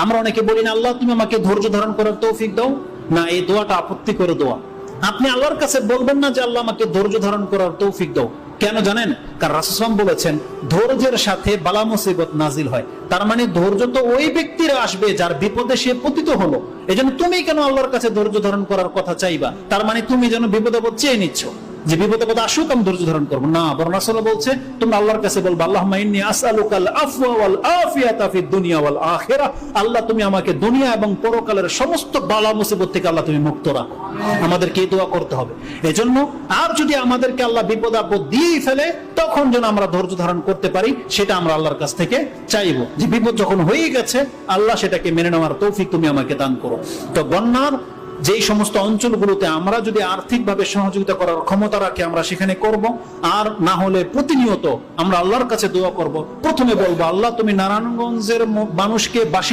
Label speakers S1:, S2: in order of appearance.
S1: আমরা অনেকে বলি না, আল্লাহ তুমি আমাকে ধৈর্য ধারণ করার তৌফিক দাও। না, এই দোয়াটা আপত্তি করে দোয়া। আপনি আল্লাহর কাছে বলবেন না যে আল্লাহ আমাকে ধৈর্য ধারণ করার তৌফিক দাও। কেন জানেন? কারণ রাসূল সাল্লাল্লাহু আলাইহি ওয়াসাল্লাম বলেছেন ধৈর্যের সাথে বালা মুসিবত নাজিল হয়। তার মানে ধৈর্য তো ওই ব্যক্তিরা আসবে যার বিপদে সে পতিত হলো। এজন্য তুমি কেন আল্লাহর কাছে ধৈর্য ধারণ করার কথা চাইবা? তার মানে তুমি যেন বিপদ আপদ চেয়ে নিচ্ছ যে বিপদ আপদ আসুক আমি ধৈর্য ধারণ করবো না। বরং রাসূল বলছে তোমরা আল্লাহর কাছে বলবা আল্লাহুম্মা ইন্নী আসআলুকাল আফওয়া ওয়াল আফিয়াতা ফিদ দুনিয়া ওয়াল আখিরাহ। আল্লাহ তুমি আমাকে দুনিয়া এবং পরকালের সমস্ত বালা মুসিবত থেকে আল্লাহ তুমি মুক্ত রাখো। আমাদেরকে এই দোয়া করতে হবে। এজন্য আর যদি আমাদেরকে আল্লাহ বিপদ আপদ দিয়ে ফেলে তখন যেন আমরা ধৈর্য ধারণ করতে পারি, সেটা আমরা আল্লাহর কাছ থেকে চাইবো। যে বিপদ যখন হয়ে গেছে আল্লাহ সেটাকে মেনে নেওয়ার তৌফিক তুমি আমাকে দান করো। তো বন্যার যেই সমস্ত অঞ্চলগুলোতে আমরা যদি আর্থিকভাবে সহযোগিতা করার ক্ষমতা রাখি আমরা সেখানে করব, আর না হলে প্রতিনিয়ত আমরা আল্লাহর কাছে দোয়া করব। প্রথমে বলবো আল্লাহ তুমি নারায়ণগঞ্জের মানুষকে বাসী